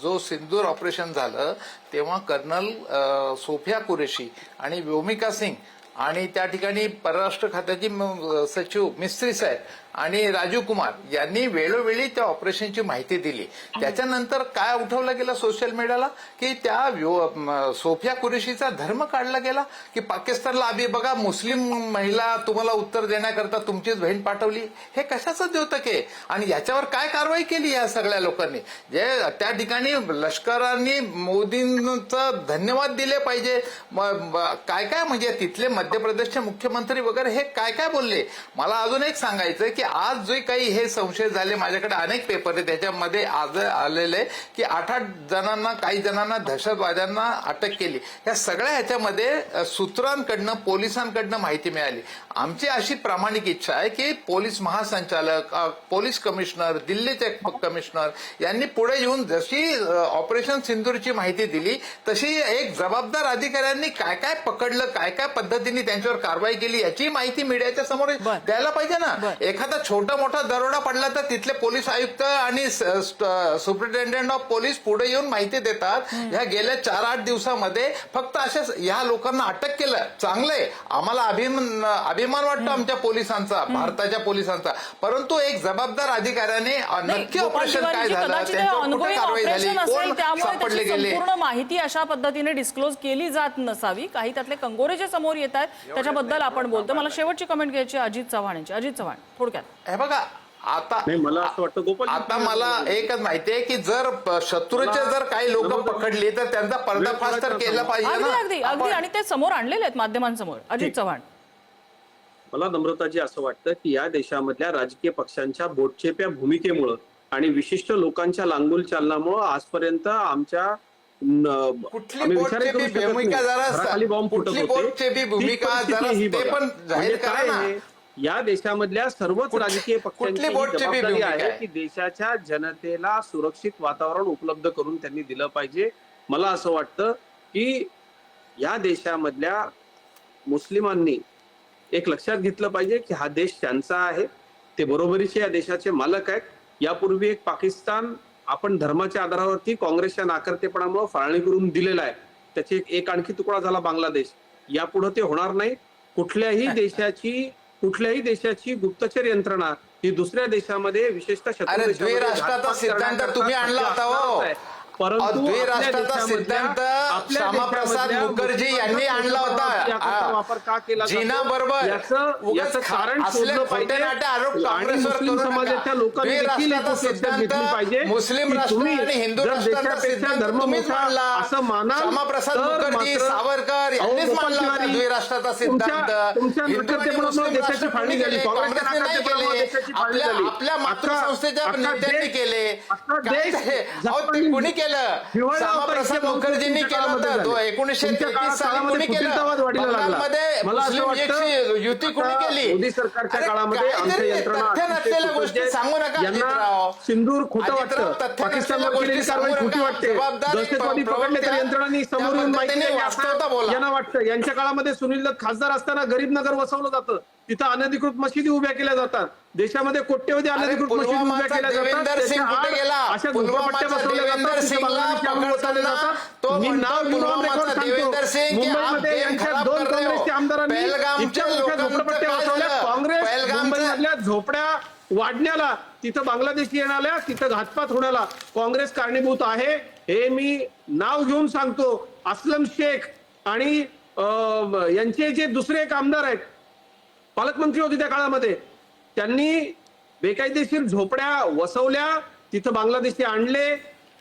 जो सिंदूर ऑपरेशन झालं तेव्हा कर्नल सोफिया कुरेशी आणि व्योमिका सिंग आणि त्या ठिकाणी परराष्ट्र खात्याची सचिव मिस्त्री साहेब आणि राजीव कुमार यांनी वेळोवेळी त्या ऑपरेशनची माहिती दिली. त्याच्यानंतर काय उठवलं गेलं सोशल मीडियाला की त्या सोफिया कुरेशीचा धर्म काढला गेला की पाकिस्तानला आम्ही बघा मुस्लिम महिला तुम्हाला उत्तर देण्याकरता तुमचीच बहीण पाठवली. हे कशाचं द्योतक आहे? आणि याच्यावर काय कारवाई केली या सगळ्या लोकांनी? जे त्या ठिकाणी लष्करांनी मोदींचं धन्यवाद दिले पाहिजे. काय काय म्हणजे तिथले मध्य प्रदेशचे मुख्यमंत्री वगैरे हे काय काय बोलले? मला अजून एक सांगायचं की आज जे काही हे संशय झाले, माझ्याकडे अनेक पेपर आहे, त्याच्यामध्ये आज आलेले की 8-8 जणांना, काही जणांना दहशतवाद्यांना अटक केली. या सगळ्या ह्याच्यामध्ये सूत्रांकडनं, पोलिसांकडनं माहिती मिळाली. आमची अशी प्रामाणिक इच्छा आहे की पोलीस महासंचालक, पोलीस कमिशनर, दिल्लीचे कमिशनर यांनी पुढे येऊन जशी ऑपरेशन सिंदूरची माहिती दिली तशी एक जबाबदार अधिकाऱ्यांनी काय काय पकडलं, काय काय पद्धतीने त्यांच्यावर कारवाई केली याची माहिती मीडियाच्या समोर द्यायला पाहिजे ना. एखादा छोटा मोठा दरोडा पडला तर तिथले पोलीस आयुक्त आणि सुपरिटेंडेंट ऑफ पोलीस पुढे येऊन माहिती देतात. ह्या गेल्या 4-8 दिवसामध्ये फक्त अशा ह्या लोकांना अटक केलं, चांगलंय, आम्हाला अभिमान वाटतो आमच्या पोलिसांचा, भारताच्या पोलिसांचा. परंतु एक जबाबदार अधिकाऱ्याने नक्की ऑपरेशन काय झालं, त्यांच्यावर कुठे कारवाई झाली, कोण सापडले गेले, पूर्ण माहिती अशा पद्धतीने डिस्क्लोज केली जात नसावी. काही त्यातले कंगोरे जे समोर येत आहेत त्याच्याबद्दल आपण बोलतो. मला शेवटची कमेंट घ्यायची अजित चव्हाण यांची. अजित चव्हाण, थोडक्यात. हे बघा, आता मला असं वाटतं गोपाल, आता मला एकच माहिती आहे की जर शत्रूचे जर काही लोक पकडली तर त्यांचा पर्दाफाश तर केला पाहिजे अगदी ना. अगदी अगदी आणि ते समोर आणलेले आहेत माध्यमांसमोर. अजित चव्हाण, मला नम्रताजी असं वाटतं की या देशामधल्या राजकीय पक्षांच्या बोटचेप्या भूमिकेमुळं आणि विशिष्ट लोकांच्या लांगुल चालनामुळं आजपर्यंत आमच्या कुठली बोटचेपी भूमिका जरा, कुठली बोटचेपी भूमिका जरा ते पण जाहीर करा ना. या देशामधल्या सर्वच राजकीय पक्षांची जबाबदारी आहे की देशाच्या जनतेला सुरक्षित वातावरण उपलब्ध करून त्यांनी दिलं पाहिजे. मला असं वाटतं की या देशामधल्या मुस्लिमांनी एक लक्षात घेतलं पाहिजे की हा देश त्यांचा आहे, ते बरोबरीचे या देशाचे मालक आहेत. यापूर्वी एक पाकिस्तान आपण धर्माच्या आधारावरती काँग्रेसच्या नाकर्तेपणामुळे फाळणी करून दिलेला आहे. त्याचे एक आणखी तुकडा झाला बांगलादेश. यापुढे ते होणार नाही. कुठल्याही देशाची गुप्तचर यंत्रणा ही दुसऱ्या देशामध्ये विशेषतः द्विराष्ट्राचा सिद्धांत तुम्ही आणला होता हो. परंतु द्विराष्ट्राचा सिद्धांत श्यामाप्रसाद मुखर्जी यांनी आणला होता. वापर का केला जिना बरोबर याचं कारण शोधलं पाहिजे आणि मुस्लिम समाजाच्या लोकांनी देखील एक गोष्ट घेतली पाहिजे. मुस्लिम राष्ट्र आणि हिंदू राष्ट्रांचा धर्म मोठा असं मानाल श्यामाप्रसाद मुखर्जी, सावरकर यांनीच मानला होता द्विराष्ट्राचा सिद्धांत. तुमच्या देशाची फाळणी झाली, काँग्रेसच्या नाकर्तेपणामुळे देशाची फाळणी झाली. आपल्या मातृसंस्थेच्या नेत्यांनी केले, कुणी केलं? श्यामाप्रसाद मुखर्जींनी केलं होतं. 1933 साली कुणी केलं? बंगालमध्ये मुस्लिम लीगची युती कुणी केली? मोदी सरकारच्या काळामध्ये आमच्या यंत्रणा नसलेल्या गोष्टी सांगू नका. यांना सिंदूर खोटं वाटतं, पाकिस्तानला केलेली कारवाई खोटी वाटते, दहशतवादी पकडले तर यंत्रणांनी समोर येऊन माहिती दिली असं यांना वाटतं. यांच्या काळामध्ये सुनील दत्त खासदार असताना गरीबनगर वसवलं जातं, तिथं अनधिकृत मशिदी उभ्या केल्या जातात. देशामध्ये कोट्यवधी अनधिकृत मशिदी उभ्या केल्या जातात. अशा झोपडपट्ट्या बसवल्या जातात, मी नाव घेऊन रेकॉर्ड सांगतो. मुंबईमध्ये यांच्या 2 काँग्रेसच्या आमदारांनी इतक्या मोठ्या झोपडपट्ट्या बसवल्या. काँग्रेस मुंबईमधल्या झोपड्या वाढण्याला, तिथं बांगलादेशी येण्याला, तिथं घातपात होण्याला काँग्रेस कारणीभूत आहे. हे मी नाव घेऊन सांगतो. असलम शेख आणि यांचे जे दुसरे एक आमदार आहेत, पालकमंत्री होते त्या काळामध्ये, त्यांनी बेकायदेशीर झोपड्या वसवल्या, तिथं बांगलादेशी आणले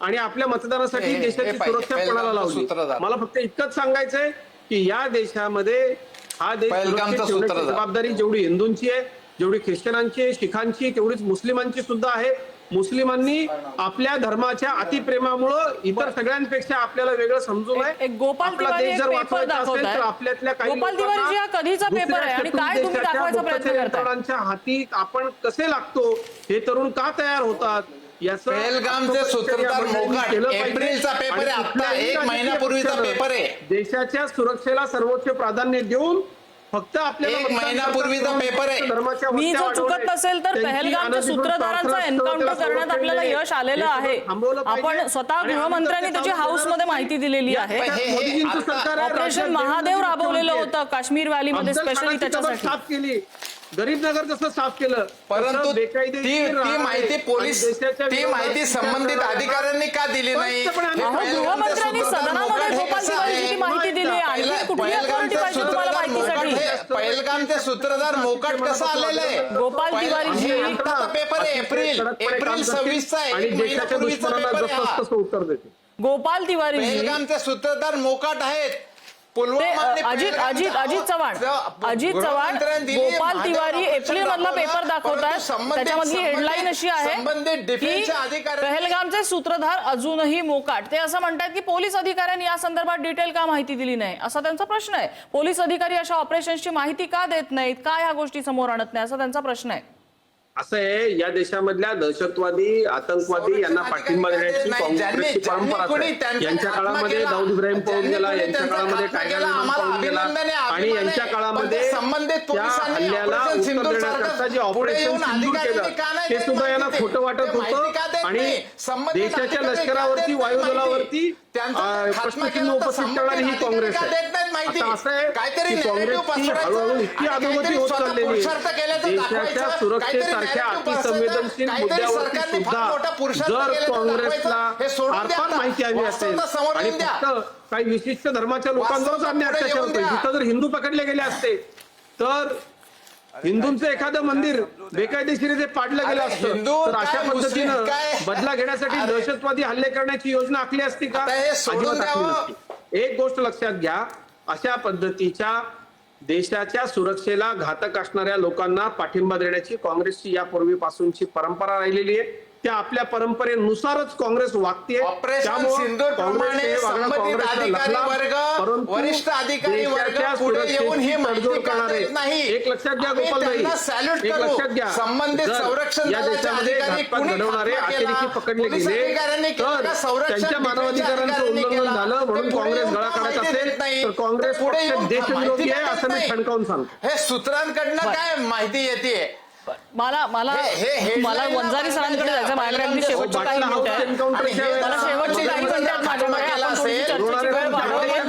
आणि आपल्या मतदानासाठी देशाची सुरक्षा कोणाला लावली. मला फक्त इतकंच सांगायचंय की या देशामध्ये हा देश जबाबदारी जेवढी हिंदूंची आहे, जेवढी ख्रिश्चनांची आहे, शिखांची, तेवढीच मुस्लिमांची सुद्धा आहे. मुस्लिमांनी आपल्या धर्माच्या अतिप्रेमामुळं इतर सगळ्यांपेक्षा आपल्याला वेगळं समजून आहे. गोपाल तिवारी एक पेपर दाखवताय. आपल्यातल्या काही गोपाल तिवारी हा कधीचा पेपर आहे आणि काय तुम्ही दाखवायचा प्रयत्न करताय? यंत्रणांच्या हाती आपण कसे लागतो, हे तरुण का तयार होतात, पहलगामचे सूत्रधार मोकाट, एप्रिलचा पेपर आहे, आता 1 महिन्यापूर्वीचा पेपर आहे. देशाच्या सुरक्षेला सर्वोच्च प्राधान्य देऊन फक्त आपल्याला 1 महिन्यापूर्वीचा पेपर आहे. मी जर चुकत नसेल तर पहलगामच्या सूत्रधारांचा एन्काउंटर करण्यात आपल्याला यश आलेलं आहे. आपण स्वतः गृहमंत्र्यांनी त्याची हाऊसमध्ये माहिती दिलेली आहे. ऑपरेशन महादेव राबवलेलं होतं काश्मीर व्हॅलीमध्ये स्पेशली त्याच्यासाठी. साफ केली, गरीबनगर जसं साफ केलं, परंतु ती माहिती पोलीस, ती माहिती संबंधित अधिकाऱ्यांनी का दिली नाही? गृहमंत्र्यांनी सदनामध्ये गोपाल तिवारीची माहिती दिली. आणखी कुठली अथॉरिटी पाहिजे तुम्हाला माहितीसाठी? पहलगामचे सूत्रधार मोकाट कसं आलेलं आहे? गोपाल तिवारीजी पेपर आहे, एप्रिल 26चा आहे, 1 महिन्यापूर्वीचा पेपर आहे. उत्तर देते गोपाल तिवारी पहलगामचे सूत्रधार मोकाट आहेत. अजित चव्हाण गोपाल तिवारी एप्रिल मधला पेपर दाखवतात, त्याच्यामधली हेडलाईन अशी आहे की पहलगामचे सूत्रधार अजूनही मोकाट. ते असं म्हणतात की पोलीस अधिकाऱ्यांनी या संदर्भात डिटेल का माहिती दिली नाही, असा त्यांचा प्रश्न आहे. पोलीस अधिकारी अशा ऑपरेशन्सची माहिती का देत नाहीत, का ह्या गोष्टी समोर आणत नाही, असा त्यांचा प्रश्न आहे. असं आहे, या देशामधल्या दहशतवादी आतंकवादी यांना पाठिंबा देण्याची काँग्रेसची परंपरा आहे. यांच्या काळामध्ये दाऊद इब्राहिम पळून गेला, यांच्या काळामध्ये टायगर इमाम पळून गेला आणि यांच्या काळामध्ये त्या हल्ल्याला उत्तर देण्याकरता जे ऑपरेशन सिंदूर केलं ते सुद्धा यांना खोटं वाटत होतं आणि देशाच्या लष्करावरती वायुदलावरती प्रश्नचिन्ह उपस्थित करणारी ही काँग्रेस आहे. आता असं आहे की काँग्रेसची हळूहळू इतकी अधोगती होत चाललेली आहे. देशाच्या सुरक्षेसारख्या अतिसंवेदनशील मुद्द्यावरती सुद्धा जर काँग्रेसला फार माहिती हवी असेल आणि फक्त काही विशिष्ट धर्माच्या लोकांवरच आम्ही अत्याचार होतोय, जिथं जर हिंदू पकडले गेले असते तर हिंदूंचं एखादं मंदिर बेकायदेशीर पाडलं गेलं असतं तर अशा पद्धतीनं बदला घेण्यासाठी दहशतवादी हल्ले करण्याची योजना आखली असती का? अजिबात आखली नसती. एक गोष्ट लक्षात घ्या, अशा पद्धतीच्या देशाच्या सुरक्षेला घातक असणाऱ्या लोकांना पाठिंबा देण्याची काँग्रेसची यापूर्वीपासूनची परंपरा राहिलेली आहे. त्या आपल्या परंपरेनुसारच काँग्रेस वागते. वरिष्ठ अधिकारी वर्ग पुढे येऊन ही माहिती करणारे नाही. एक लक्षात घ्या गोपालभाई, एक लक्षात घ्या, संबंधित संरक्षण या देशामध्ये घातपात घडवणारे अतिरेकी पकडले गेले तर त्यांच्या मानवाधिकारांचं उल्लंघन झालं म्हणून काँग्रेस गळा काढत असेल तर काँग्रेस पक्ष देशविरोधी आहे असं मी ठणकावून सांगतो. हे सूत्रांकडनं काय माहिती येते? मला वंजारी सरांकडे जायचं. माझ्याकडे अगदी शेवटची काही मिनिटं आहे. मला शेवटची काही मिनिटं आहेत माझ्याकडे. आपण थोडीशी चर्चेची वेळ वाढवूया.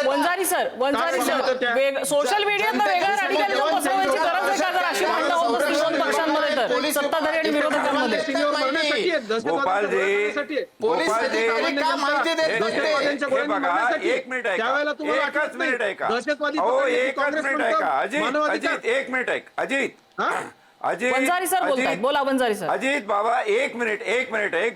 वंजारी सर सोशल मीडियात वेगळा रॅडिकलिझम पसरवायची गरज आहे का जर अशी भांडणं होत असतील दोन पक्षांमध्ये तर सत्ताधारी आणि विरोधकांमध्ये? एक मिनिट अजित वंजारी सर बोलतायत, बोला वंजारी सर. अजित बाबा एक मिनिट आहे.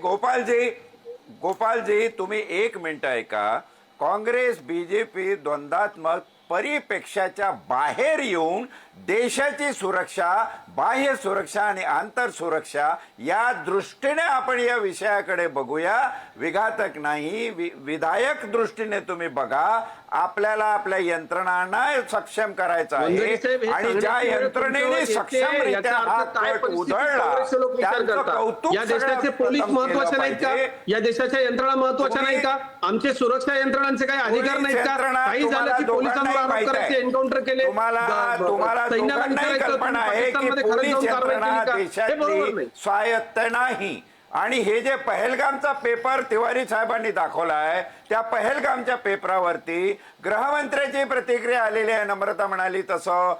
गोपालजी तुम्ही एक मिनिट ऐका. काँग्रेस बीजेपी द्वंद्वात्मक परिपेक्षाच्या बाहेर येऊन देशाची सुरक्षा, बाह्य सुरक्षा आणि आंतर सुरक्षा या दृष्टीने आपण या विषयाकडे बघूया. विघातक नाही, विधायक दृष्टीने तुम्ही बघा. आपल्याला आपल्या यंत्रणांना सक्षम करायचं आहे आणि ज्या यंत्रणेने सक्षमरित्या हा कट उधळला त्यांचं कौतुक. या देशाचे पोलीस महत्वाचे नाहीत का? या देशाच्या यंत्रणा महत्वाच्या नाही का? आमचे सुरक्षा यंत्रणांचे काही अधिकार नाहीत का? काही झालं की पोलिसांवर आरोप करायचे, एन्काउंटर केले, तुम्हाला दोघांनाही कल्पना आहे की पोलीस यंत्रणा देशातली स्वायत्त नाही. आणि हे जे पहलगामचा पेपर तिवारी साहेबांनी दाखवला आहे त्या पहलगामच्या पेपरावरती गृहमंत्र्याची प्रतिक्रिया आलेली आहे. नम्रता म्हणाली तसं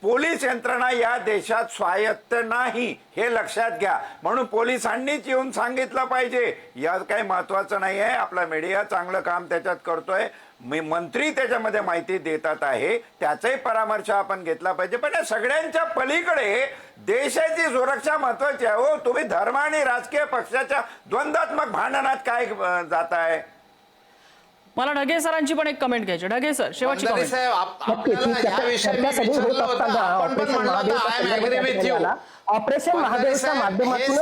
पोलीस यंत्रणा या देशात स्वायत्त नाही हे लक्षात घ्या. म्हणून पोलिसांनीच येऊन सांगितलं पाहिजे. या काही महत्वाचं नाही आहे. आपला मीडिया चांगलं काम त्याच्यात करतोय. मंत्री त्याच्यामध्ये माहिती देतात आहे, त्याचाही परामर्श आपण घेतला पाहिजे. पण या सगळ्यांच्या पलीकडे देशाची सुरक्षा महत्वाची आहे. हो, तुम्ही धर्म आणि राजकीय पक्षाच्या द्वंद्वात्मक भांडणात काय जाताय? मला ढगे सरांची पण एक कमेंट घ्यायची. ढगे सर शेवटची कमेंट. ऑपरेशन महादेवच्या माध्यमातून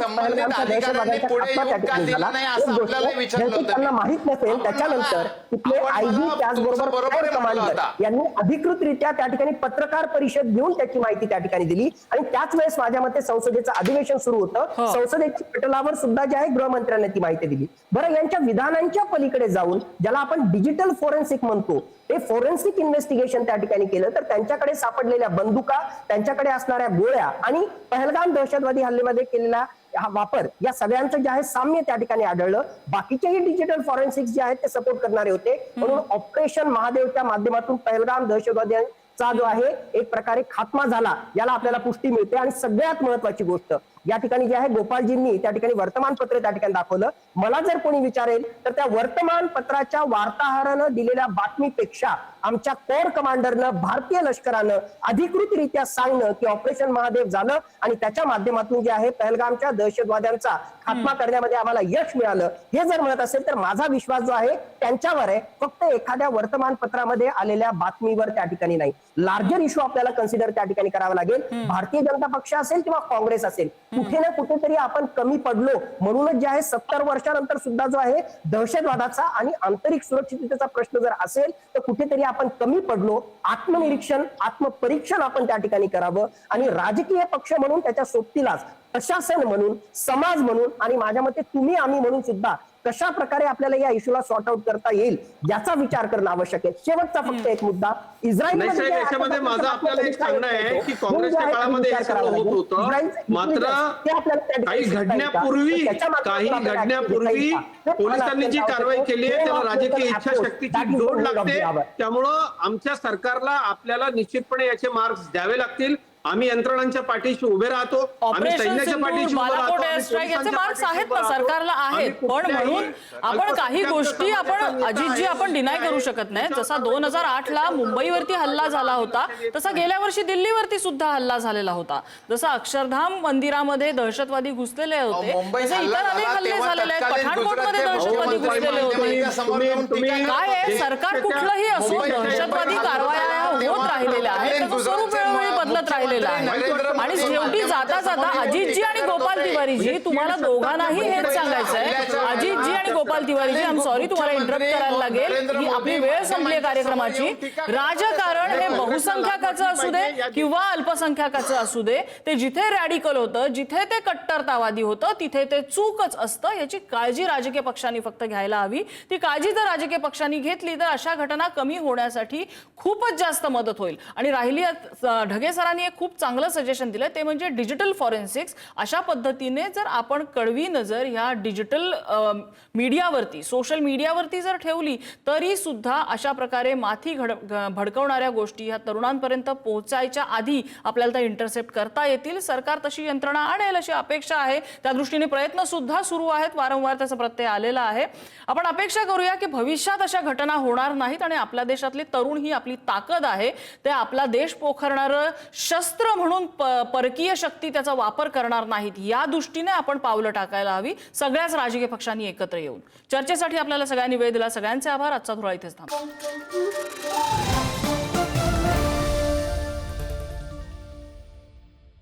त्यांना माहित नसेल त्याच्यानंतर तिथले आयजी त्याचबरोबर फ्लायर कमांडर यांनी अधिकृतरित्या त्या ठिकाणी पत्रकार परिषद घेऊन त्याची माहिती त्या ठिकाणी दिली आणि त्याच वेळेस माझ्या मते संसदेचं अधिवेशन सुरू होतं. संसदेच्या पटलावर सुद्धा जे आहे गृहमंत्र्यांनी ती माहिती दिली. बरं, यांच्या विधानांच्या पलीकडे जाऊन ज्याला आपण डिजिटल फोरेन्सिक म्हणतो ते फोरेन्सिक इन्व्हेस्टिगेशन त्या ठिकाणी केलं तर त्यांच्याकडे सापडलेल्या बंदुका, त्यांच्याकडे असणाऱ्या गोळ्या आणि पहलगाम दहशतवादी हल्ल्यामध्ये केलेला हा वापर या सगळ्यांचं जे आहे साम्य त्या ठिकाणी आढळलं. बाकीचेही डिजिटल फॉरेन्सिक्स जे आहेत ते सपोर्ट करणारे होते. म्हणून ऑपरेशन महादेवच्या माध्यमातून पहलगाम दहशतवाद्यांचा जो आहे एक प्रकारे खात्मा झाला याला आपल्याला पुष्टी मिळते. आणि सगळ्यात महत्वाची गोष्ट या ठिकाणी जे आहे गोपालजींनी त्या ठिकाणी वर्तमानपत्र त्या ठिकाणी दाखवलं. मला जर कोणी विचारेल तर त्या वर्तमानपत्राच्या वार्ताहरानं दिलेल्या बातमीपेक्षा आमच्या कोर कमांडरनं, भारतीय लष्करानं अधिकृतरित्या सांगणं की ऑपरेशन महादेव झालं आणि त्याच्या माध्यमातून जे आहे पहलगामच्या दहशतवाद्यांचा खात्मा करण्यामध्ये आम्हाला यश मिळालं, हे जर म्हणत असेल तर माझा विश्वास जो आहे त्यांच्यावर आहे, फक्त एखाद्या वर्तमानपत्रामध्ये आलेल्या बातमीवर त्या ठिकाणी नाही. लार्जर इश्यू आपल्याला कन्सिडर त्या ठिकाणी करावा लागेल. भारतीय जनता पक्ष असेल किंवा काँग्रेस असेल, कुठे ना कुठेतरी आपण कमी पडलो. म्हणूनच जे आहे 70 वर्षानंतर सुद्धा जो आहे दहशतवादाचा आणि आंतरिक सुरक्षिततेचा प्रश्न जर असेल तर कुठेतरी आपण कमी पडलो. आत्मनिरीक्षण, आत्मपरीक्षण आपण त्या ठिकाणी करावं आणि राजकीय पक्ष म्हणून त्याच्या सोबतीलाच प्रशासन म्हणून, समाज म्हणून आणि माझ्या मते तुम्ही आम्ही म्हणून सुद्धा कशा प्रकारे आपल्याला या इश्यूला सॉर्ट आउट करता येईल याचा विचार करणं आवश्यक आहे. शेवटचा फक्त एक मुद्दा, नाही साहेब, याच्यामध्ये माझं आपल्याला एक सांगणं आहे की काँग्रेसच्या काळामध्ये हे सगळं होत होतं, मात्र काही घडण्यापूर्वी पोलिसांनी जी कारवाई केली आहे त्याला राजकीय इच्छाशक्तीची जोड लागते. त्यामुळं आमच्या सरकारला आपल्याला निश्चितपणे याचे मार्क्स द्यावे लागतील. आम्ही यंत्रणांच्या पाठीशी उभे राहतो, आम्ही सैन्याच्या पाठीशी उभे राहतो, याचे मार्क्स आहेत ना, सरकारला आहेत. पण म्हणून आपण काही गोष्टी आपण अजितजी आपण डिनाय करू शकत नाही. जसा 2008ला मुंबईवरती हल्ला झाला होता तसा गेल्या वर्षी दिल्लीवरती सुद्धा हल्ला झालेला होता. जसा अक्षरधाम मंदिरामध्ये दहशतवादी घुसलेले होते, तसे इतर अनेक हल्ले झालेले आहेत. पठाणकोटमध्ये दहशतवादी घुसलेले होते. काय आहे, सरकार कुठलंही असो, दहशतवादी कारवाया होत राहिलेल्या आहेत, त्याचं स्वरूप वेळोवेळी बदलत राहिले. आणि शेवटी जाता जाता अजितजी आणि गोपाल तिवारीजी, तुम्हाला दोघांनाही हेच सांगायचं आहे. अजितजी आणि Gopal Tiwariji, I am sorry तुम्हाला इंटरप्ट करायला लागेल, ही आपली वेळ संपली कार्यक्रमाची. राजकारण हे बहुसंख्याकाचं असू दे किंवा अल्पसंख्याकाचं असू दे, ते जिथे रॅडिकल होतं, जिथे ते कट्टरतावादी होतं, तिथे ते चूकच असतं. याची काळजी राजकीय पक्षांनी फक्त घ्यायला हवी. ती काळजी जर राजकीय पक्षांनी घेतली तर अशा घटना कमी होण्यासाठी खूपच जास्त मदत होईल. आणि राहिली, ढगे सरांनी एक खूप चांगलं सजेशन दिलं, ते म्हणजे डिजिटल फॉरेन्सिक्स. अशा पद्धतीने जर आपण कडवी नजर ह्या डिजिटल मीडियावरती, सोशल मीडियावरती जर ठेवली तरी सुद्धा अशा प्रकारे माथी भडकवणाऱ्या गोष्टी ह्या तरुणांपर्यंत पोहोचायच्या आधी आपल्याला त्या इंटरसेप्ट करता येतील. सरकार तशी यंत्रणा आणेल अशी अपेक्षा आहे. त्या दृष्टीने प्रयत्न सुद्धा सुरू आहेत, वारंवार त्याचा प्रत्यय आलेला आहे. आपण अपेक्षा करूया की भविष्यात अशा घटना होणार नाहीत आणि आपल्या देशातले तरुण ही आपली ताकद आहे. ते आपला देश पोखरणारं शस्त्र म्हणून परकीय शक्ती त्याचा वापर करणार नाहीत. या दृष्टीने आपण पावलं टाकायला हवी, सगळ्याच राजकीय पक्षांनी एकत्र येऊन. चर्चेसाठी आपल्याला सगळ्यांनी वेळ दिला, सगळ्यांचे आभार. आजचा धुळा इथेच थांबतो.